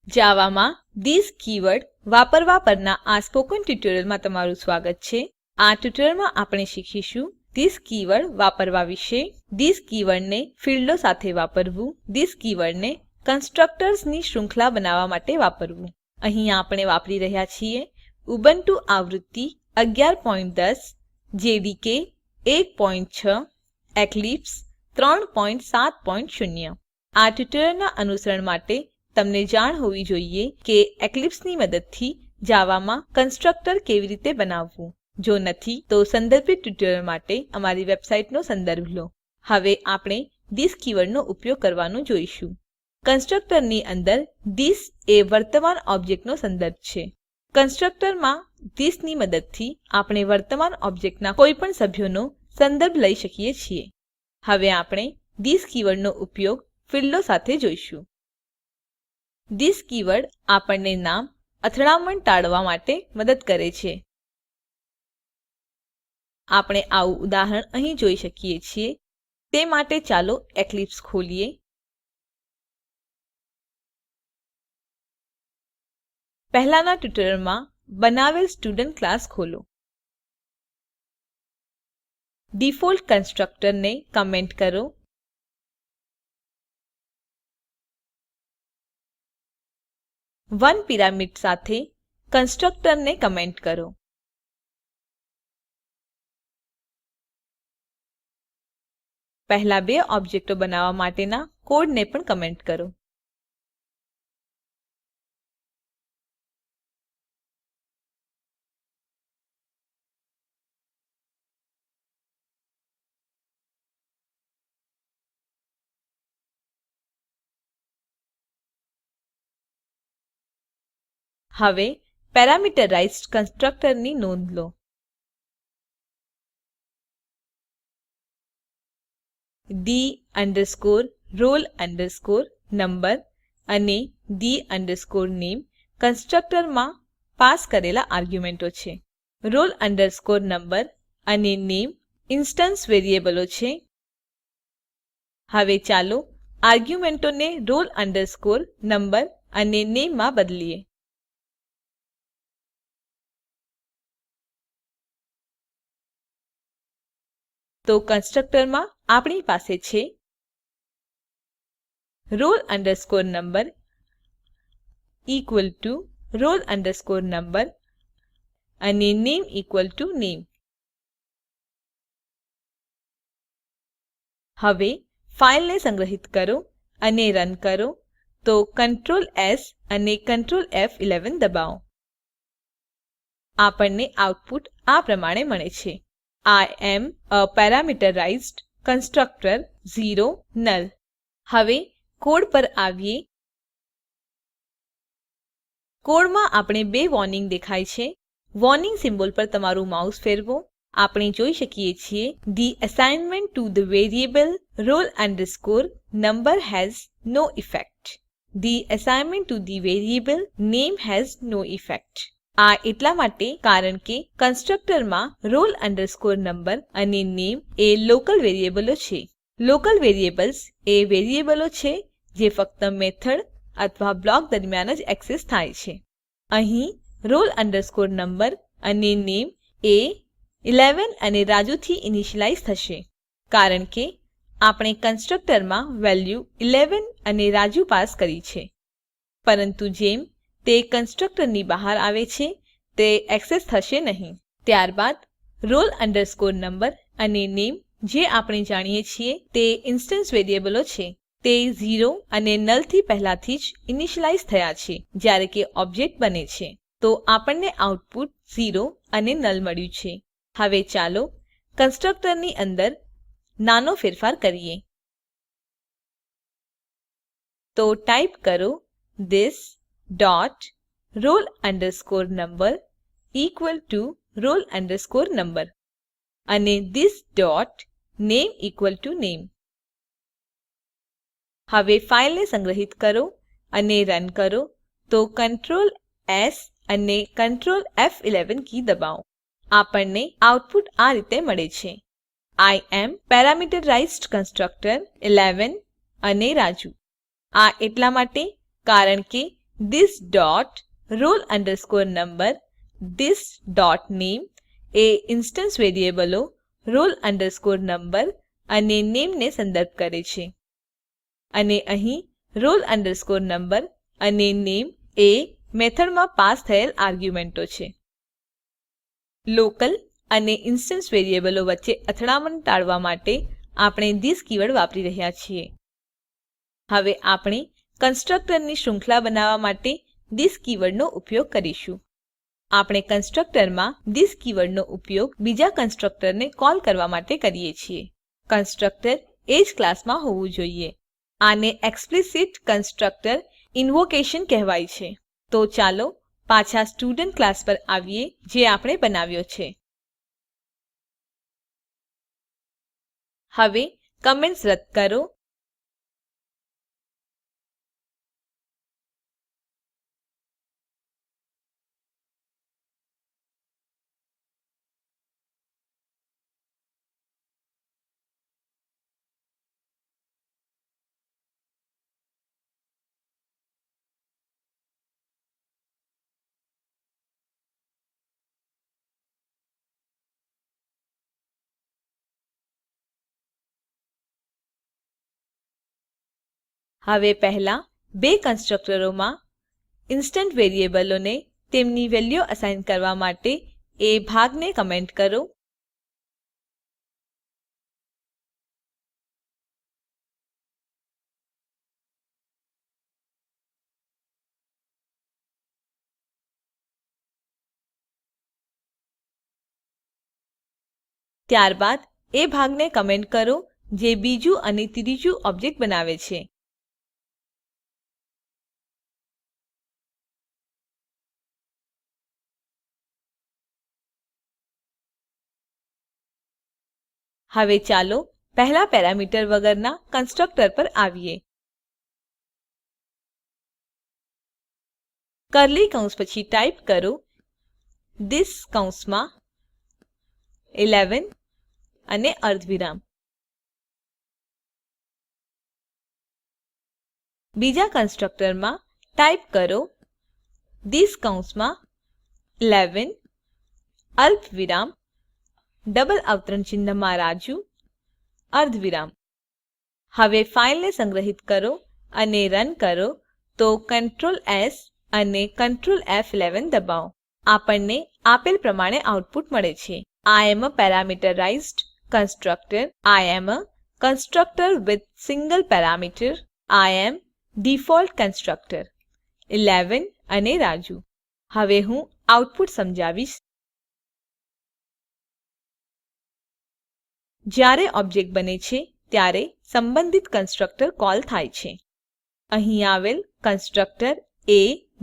જાવામાં this keyword વાપરવા પરના આ સ્પોકન ટ્યુટોરીયલમાં તમારું સ્વાગત છે. આ ટ્યુટોરીયલમાં આપણે શીખીશું થિસ કીવર્ડ વાપરવા વિશે, થિસ કીવર્ડને ફીલ્ડો સાથે વાપરવું, થિસ કીવર્ડને કન્સ્ટ્રક્ટર્સની શૃંખલા બનાવવા માટે વાપરવું. અહીં આપણે વાપરી રહ્યા છીએ ઉબુન્ટુ આવૃત્તિ 11.10, જેડીકે 1.6, એક્લિપ્સ 3.7.0. આ ટ્યુટોરીયલના અનુસરણ માટે તમને જાણ હોવી જોઈએ કે એક્લિપ્સની મદદથી જાવામાં કન્સ્ટ્રક્ટર કેવી રીતે બનાવવું. જો નથી તો સંદર્ભિત ટ્યુટોરીયલ માટે અમારી વેબસાઈટનો સંદર્ભ લો. હવે આપણે થિસ કીવર્ડનો ઉપયોગ કરવાનું જોઈશું. કન્સ્ટ્રક્ટરની અંદર થિસ એ વર્તમાન ઓબ્જેક્ટનો સંદર્ભ છે. કન્સ્ટ્રક્ટરમાં થિસની મદદથી આપણે વર્તમાન ઓબ્જેક્ટના કોઈપણ સભ્યોનો સંદર્ભ લઈ શકીએ છીએ. હવે આપણે થિસ કીવર્ડનો ઉપયોગ ફીલ્ડો સાથે જોઈશું. થિસ કીવર્ડ આપણને નામ અથડામણ ટાળવા માટે મદદ કરે છે. આપણે આવું ઉદાહરણ અહીં જોઈ શકીએ છીએ. તે માટે ચાલો એક્લિપ્સ ખોલીએ. પહેલાના ટ્યુટોરીયલમાં બનાવેલ સ્ટુડન્ટ ક્લાસ ખોલો. ડિફોલ્ટ કન્સ્ટ્રક્ટરને કમેન્ટ કરો. વન પિરામિડ સાથે કન્સ્ટ્રક્ટરને કમેન્ટ કરો. પહેલા બે ઓબ્જેક્ટો બનાવવા માટેના કોડને પણ કમેન્ટ કરો. હવે પેરામીટરાઇઝ્ડ કન્સ્ટ્રક્ટરની નોંધ લો. the_roll_number અને the_name કન્સ્ટ્રક્ટરમાં પાસ કરેલા આર્ગ્યુમેન્ટો છે. roll_number અને name ઇન્સ્ટન્સ વેરિયેબલો છે. હવે ચાલો આર્ગ્યુમેન્ટોને roll_number અને name માં બદલીએ. તો કન્સ્ટ્રક્ટરમાં આપણી પાસે છે roll_number ઇક્વલ ટુ roll_number અને name ઇક્વલ ટુ name. હવે ફાઈલને સંગ્રહિત કરો અને રન કરો તો Ctrl S અને Ctrl F11 દબાવો. આપણને આઉટપુટ આ પ્રમાણે મળે છે. I am a parameterized constructor 0 null. હવે કોડ પર આવીએ. કોડમાં આપણે બે વોર્નિંગ દેખાય છે. વોર્નિંગ સિમ્બોલ પર તમારું માઉસ ફેરવો. આપણે જોઈ શકીએ છીએ the assignment to the variable roll_number has no effect. The assignment to the variable name has no effect. આ એટલા માટે કારણ કે કન્સ્ટ્રક્ટરમાં roll_number અને name એ લોકલ વેરિયેબલો છે. લોકલ વેરિયેબલ્સ એ વેરિયેબલો છે જે ફક્ત મેથડ અથવા બ્લોક દરમિયાન જ એક્સેસ થાય છે. અહીં roll_number અને name એ 11 અને રાજુ થી ઇનિશિયલાઇઝ થશે કારણ કે આપણે કન્સ્ટ્રક્ટરમાં વેલ્યુ 11 અને રાજુ પાસ કરી છે. પરંતુ જેમ તે કન્સ્ટ્રક્ટરની બહાર આવે છે તે એક્સેસ થશે નહીં. ત્યારબાદ roll_number અને name જે આપણે જાણીએ છીએ તે ઇન્સ્ટન્સ વેરિયેબલો છે. તે 0 અને null થી પહેલાથી જ ઇનિશિયલાઇઝ થયા છે જ્યારે કે ઓબ્જેક્ટ બને છે. તો આપણને આઉટપુટ 0 અને null મળ્યું છે. હવે ચાલો કન્સ્ટ્રક્ટરની અંદર નાનો ફેરફાર કરીએ. તો ટાઈપ કરો this dot roll_number equal to roll_number અને this dot name equal to name. હવે ફાઈલને સંગ્રહિત કરો અને રન કરો તો Ctrl S અને Ctrl F11 કી દબાવો. આપણને આઉટપુટ આ રીતે મળે છે. I am parameterized constructor 11 અને રાજુ. આ એટલા માટે કારણ કે this dot roll underscore number, this dot name A instance વેરીએબલો roll underscore number અને name ને સંદર્ભ કરે છે અને અહીં roll underscore number અને name એ મેથડમાં પાસ થયેલ આર્ગ્યુમેન્ટો છે. લોકલ અને ઇન્સ્ટન્સ વેરીએબલો વચ્ચે અથડામણ ટાળવા માટે આપણે થિસ કીવર્ડ વાપરી રહ્યા છીએ. હવે આપણે કન્સ્ટ્રક્ટરની શૃંખલા બનાવવા માટે થિસ કીવર્ડનો ઉપયોગ કરીશું. આપણે કન્સ્ટ્રક્ટરમાં થિસ કીવર્ડનો ઉપયોગ બીજા કન્સ્ટ્રક્ટરને કોલ કરવા માટે કરીએ છીએ. કન્સ્ટ્રક્ટર એ જ ક્લાસમાં હોવું જોઈએ. આને એક્સપ્લિસિટ કન્સ્ટ્રક્ટર ઇન્વોકેશન કહેવાય છે. તો ચાલો પાછા સ્ટુડન્ટ ક્લાસ પર આવીએ જે આપણે બનાવ્યો છે. હવે કમેન્ટ્સ રદ કરો હવે પહેલા બે કન્સ્ટ્રક્ટરોમાં ઇન્સ્ટન્ટ વેરીએબલોને તેમની વેલ્યુઓ અસાઇન કરવા માટે એ ભાગને કમેન્ટ કરો. ત્યારબાદ એ ભાગને કમેન્ટ કરો જે બીજું અને ત્રીજું ઓબ્જેક્ટ બનાવે છે. હવે ચાલો પહેલા પેરામીટર વગરના કન્સ્ટ્રક્ટર પર આવીએ. કર્લી કૌંસ પછી ટાઈપ કરો થિસ કૌંસમાં 11 અને અર્ધવિરામ. બીજા કન્સ્ટ્રક્ટરમાં ટાઈપ કરો થિસ કૌંસમાં 11 અલ્પવિરામ ડબલ અવતરણ ચિહ્નમાં રાજુ અર્ધવિરામ. હવે ફાઈલને સંગ્રહિત કરો અને રન કરો તો Ctrl S અને Ctrl F11 દબાવો. આપણને આપેલ પ્રમાણે આઉટપુટ મળે છે. I am a parameterized constructor. I am a constructor with single parameter. I am default constructor. 11 અને રાજુ. હવે હું આઉટપુટ સમજાવીશ. જ્યારે ઓબ્જેક્ટ બને છે ત્યારે સંબંધિત કન્સ્ટ્રક્ટર કોલ થાય છે. અહીં આવેલ કન્સ્ટ્રક્ટર એ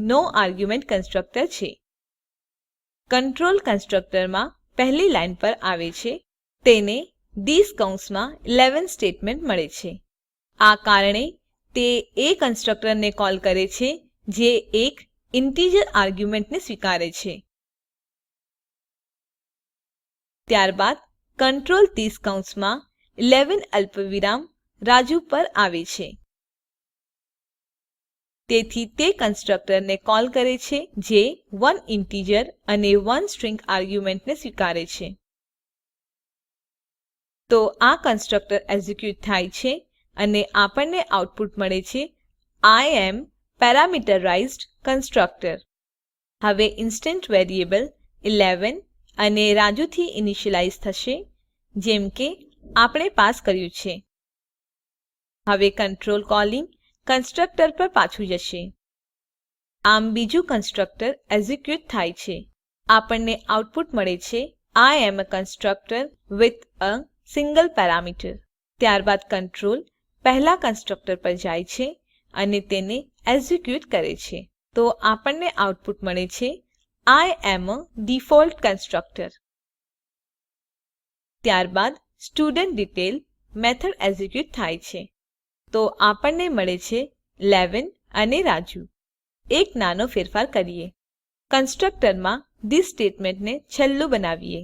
નો આર્ગ્યુમેન્ટ કન્સ્ટ્રક્ટર છે. કંટ્રોલ કન્સ્ટ્રક્ટરમાં પહેલી લાઈન પર આવે છે. તેને થિસ કૌંસમાં 11 સ્ટેટમેન્ટ મળે છે. આ કારણે તે એ કન્સ્ટ્રક્ટરને કોલ કરે છે જે એક ઇન્ટિજર આર્ગ્યુમેન્ટને સ્વીકારે છે. ત્યારબાદ કંટ્રોલ થિસ કૌંસમાં 11 અલ્પવિરામ રાજુ પર આવે છે. તેથી તે કન્સ્ટ્રક્ટરને કોલ કરે છે જે 1 ઇન્ટિજર અને 1 સ્ટ્રીંગ આર્ગ્યુમેન્ટને સ્વીકારે છે. તો આ કન્સ્ટ્રક્ટર એક્ઝીક્યુટ થાય છે અને આપણને આઉટપુટ મળે છે I am parameterized constructor. હવે ઇન્સ્ટન્ટ વેરીએબલ 11 અને રાજુથી ઇનિશિયલાઇઝ થશે જેમ કે આપણે પાસ કર્યું છે. હવે કંટ્રોલ કોલિંગ કન્સ્ટ્રક્ટર પર પાછું જશે. આમ બીજું કન્સ્ટ્રક્ટર એક્ઝીક્યુટ થાય છે. આપણને આઉટપુટ મળે છે I am a constructor with a single parameter. ત્યારબાદ કંટ્રોલ પહેલા કન્સ્ટ્રક્ટર પર જાય છે અને તેને એક્ઝીક્યુટ કરે છે. તો આપણને આઉટપુટ મળે છે I am a default constructor. ત્યારબાદ studentDetail મેથડ એક્ઝીક્યુટ થાય છે. તો આપણને મળે છે 11 અને રાજુ. એક નાનો ફેરફાર કરીએ. કન્સ્ટ્રક્ટરમાં થિસ સ્ટેટમેન્ટને છેલ્લું બનાવીએ.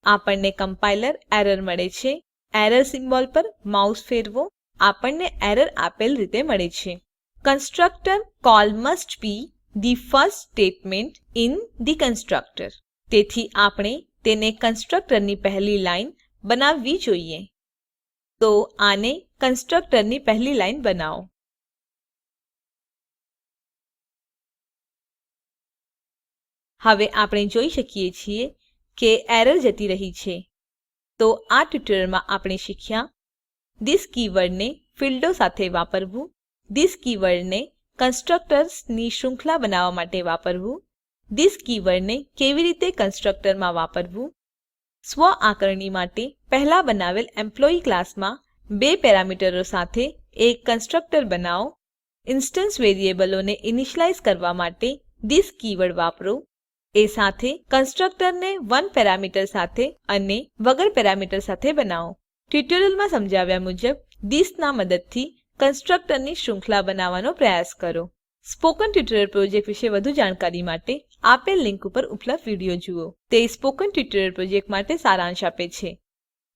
આપણને કમ્પાઈલર એરર મળે છે. એરર સિમ્બોલ પર માઉસ ફેરવો. આપણને એરર આપેલ રીતે મળે છે. Constructor call must be the first statement in the constructor. તેથી આપણે તેને કન્સ્ટ્રક્ટરની પહેલી લાઈન બનાવવી જોઈએ. તો આને કન્સ્ટ્રક્ટરની પહેલી લાઈન બનાવો. હવે આપણે જોઈ શકીએ છીએ કે એરર જતી રહી છે. તો આ ટ્યુટોરીયલમાં આપણે શીખ્યા થિસ કીવર્ડને ફીલ્ડો સાથે વાપરવું, થિસ કીવર્ડને કન્સ્ટ્રક્ટર્સની શૃંખલા બનાવવા માટે વાપરવું, થિસ કીવર્ડને કેવી રીતે કન્સ્ટ્રક્ટરમાં વાપરવું, સ્વ આકારણી માટે પહેલા બનાવેલ એમ્પ્લોયી ક્લાસમાં બે પેરામીટરો સાથે એક કન્સ્ટ્રક્ટર બનાવો, ઇન્સ્ટન્સ વેરિયેબલોને ઇનિશિયલાઇઝ કરવા માટે થિસ કીવર્ડ વાપરો, એ સાથે કન્સ્ટ્રક્ટરને વન પેરામીટર સાથે અને વગર પેરામીટર સાથે બનાવો. ટ્યુટોરીયલમાં સમજાવ્યા મુજબ થિસ ના મદદથી કન્સ્ટ્રક્ટરની શૃંખલા બનાવવાનો પ્રયાસ કરો. સ્પોકન ટ્યુટોરીયલ પ્રોજેક્ટ વિશે વધુ જાણકારી માટે આપેલ લિંક ઉપર ઉપલબ્ધ વિડીયો જુઓ. તે સ્પોકન ટ્યુટોરીયલ પ્રોજેક્ટ માટે સારાંશ આપે છે.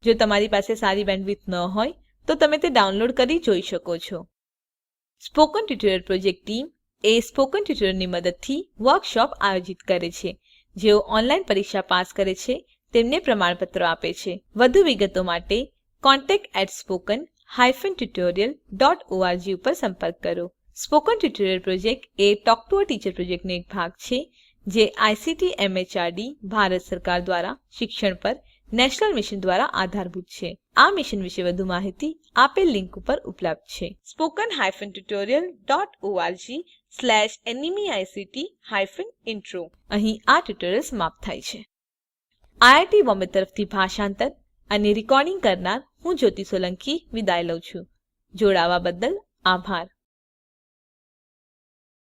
જો તમારી પાસે સારી બેન્ડવિડ્થ ન હોય તો તમે તે ડાઉનલોડ કરી જોઈ શકો છો. સ્પોકન ટ્યુટોરીયલ પ્રોજેક્ટ ટીમ એ સ્પોકન ટ્યુટોરીયલની મદદથી વર્કશોપ આયોજિત કરે છે. જેઓ ઓનલાઈન પરીક્ષા પાસ કરે છે તેમને પ્રમાણપત્રો આપે છે. વધુ વિગતો માટે contact@spoken-tutorial.org ઉપર સંપર્ક કરો. Spoken tutorial project A talk to a teacher પ્રોજેક્ટનો એક ભાગ છે જે આઇસીટી એમએચઆરડી ભારત સરકાર દ્વારા શિક્ષણ પર નેશનલ મિશન દ્વારા આધારભૂત છે. આ મિશન વિશે વધુ માહિતી આપેલ લિંક ઉપર ઉપલબ્ધ છે. spoken-tutorial.org/nmeict-intro અહીં આ ટ્યુટોરીયલ સમાપ્ત થાય છે. આઈઆઈટી બોમ્બે તરફથી ભાષાંતર અને રેકોર્ડિંગ કરનાર હું જ્યોતિ સોલંકી વિદાય લઉં છું. જોડાવા બદ્દલ આભાર.